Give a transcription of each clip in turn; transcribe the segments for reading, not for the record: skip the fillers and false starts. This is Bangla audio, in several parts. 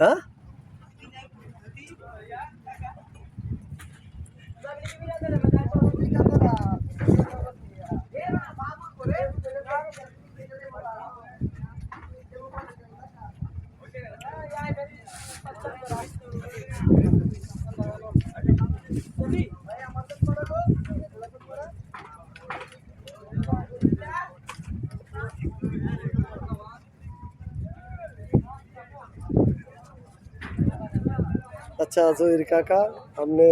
হ্যাঁ, আচ্ছা জহির কাকা, আপনি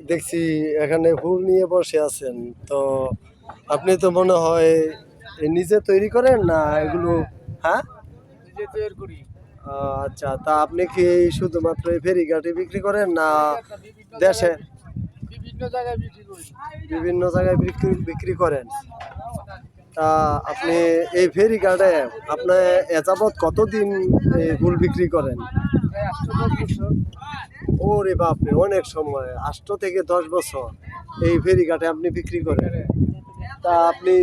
দেখছি এখানে ফুল নিয়ে বসে আছেন, তো আপনি তো মনে হয় নিজে তৈরি করেন না এগুলো? হ্যাঁ, নিজে তৈরি করি। আচ্ছা, তা আপনি কি শুধুমাত্র এই ফেরিঘাটে বিক্রি করেন না দেশে বিভিন্ন জায়গায় বিক্রি করি। বিভিন্ন জায়গায় বিক্রি করেন? তা আপনি এই ফেরিঘাটে আপনি এ যাবৎ কতদিন এই ফুল বিক্রি করেন? প্রায় 8-10 বছর। ওরে বাপরে, অনেক সময়, 8 থেকে 10 বছর এই ফেরিঘাটে আপনি বিক্রি করেন। তা আপনি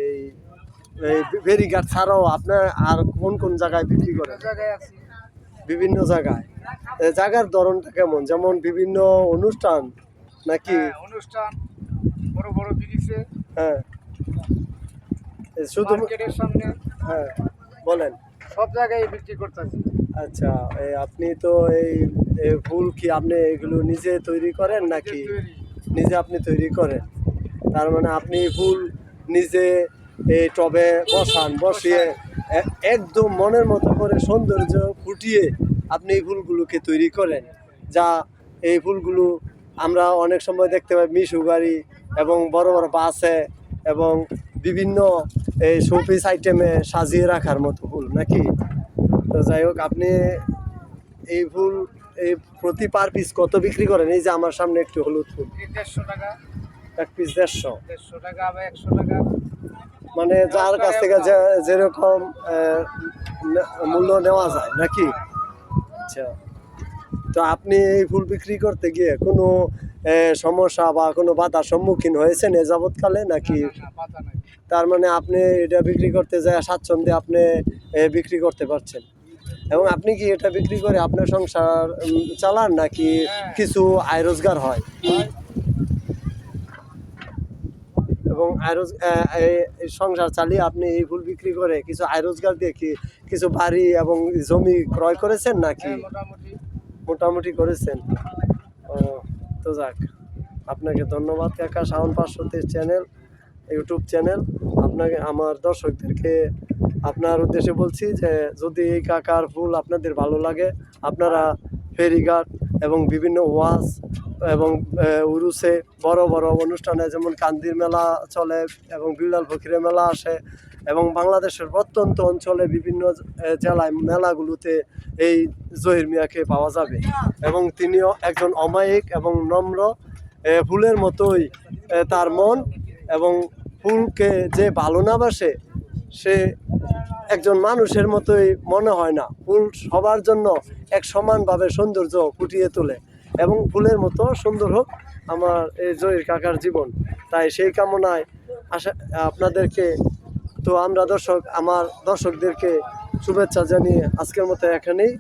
এই এই ফেরিঘাট ছাড়াও আপনার আর কোন কোন জায়গায় বিক্রি করেন? জায়গায় আছি। বিভিন্ন জায়গায়। জায়গার ধরনটা কেমন? যেমন বিভিন্ন অনুষ্ঠান নাকি? অনুষ্ঠান, বড় বড় ব্রিজে, হ্যাঁ, শুধু মার্কেটের সামনে, হ্যাঁ, বলেন। সব জায়গায় বিক্রি করতেছি। আচ্ছা, আপনি তো এই ফুল কি আপনি এগুলো নিজে তৈরি করেন নাকি? নিজে আপনি তৈরি করেন, তার মানে আপনি ফুল নিজে এই টবে বসিয়ে একদম মনের মতো করে সৌন্দর্য ফুটিয়ে আপনি এই ফুলগুলোকে তৈরি করেন। যা এই ফুলগুলো আমরা অনেক সময় দেখতে পাই মিশু গাড়ি এবং বড় বড় বাসে এবং বিভিন্ন এই শোপিস আইটেমে সাজিয়ে রাখার মতো ফুল নাকি? তো যাই হোক, আপনি এই ফুল এই প্রতি পার পিস কত বিক্রি করেন? এই যে আমার সামনে একটু হলুদ ফুল, 150 টাকা। এক পিস 150? 150 টাকা বা 100 টাকা। মানে যার কাছ থেকে যেরকম মূল্য নেওয়া যায় নাকি? আচ্ছা, তো আপনি এই ফুল বিক্রি করতে গিয়ে কোনো সমস্যা বা কোনো বাধার সম্মুখীন হয়েছেন এ যাবৎকালে নাকি? না, পাতা নাই। তার মানে আপনি এটা বিক্রি করতে যায় স্বাচ্ছন্দ্যে আপনি বিক্রি করতে পারছেন, এবং আপনি কি এটা বিক্রি করে আপনার সংসার চালান নাকি কিছু আয় রোজগার হয়? এবং এই সংসার চালিয়ে আপনি এই ফুল বিক্রি করে কিছু আয় রোজগার দিয়ে কি কিছু বাড়ি এবং জমি ক্রয় করেছেন নাকি? মোটামুটি। মোটামুটি করেছেন। ও, তো যাক, আপনাকে ধন্যবাদ কাকা। শাওন 530 চ্যানেল, ইউটিউব চ্যানেল, আপনাকে আমার দর্শকদেরকে আপনার উদ্দেশ্যে বলছি যে যদি এই কাকার ফুল আপনাদের ভালো লাগে, আপনারা ফেরিঘাট এবং বিভিন্ন ওয়াজ এবং উরুসে বড় বড় অনুষ্ঠানে যেমন কান্দির মেলা চলে এবং বিড়াল ফকিরের মেলা আসে এবং বাংলাদেশের প্রত্যন্ত অঞ্চলে বিভিন্ন জেলায় মেলাগুলোতে এই জহির মিয়াকে পাওয়া যাবে, এবং তিনিও একজন অমায়িক এবং নম্র, ফুলের মতোই তার মন, এবং ফুলকে যে ভালো না বাসে সে একজন মানুষের মতোই মনে হয় না। ফুল সবার জন্য এক সমানভাবে সৌন্দর্য ফুটিয়ে তোলে, এবং ফুলের মতো সুন্দর হোক আমার এই জহির কাকার জীবন। তাই সেই কামনায় আশা আপনাদেরকে, তো আমরা আমার দর্শকদেরকে শুভেচ্ছা জানিয়ে আজকের মতো এখানেই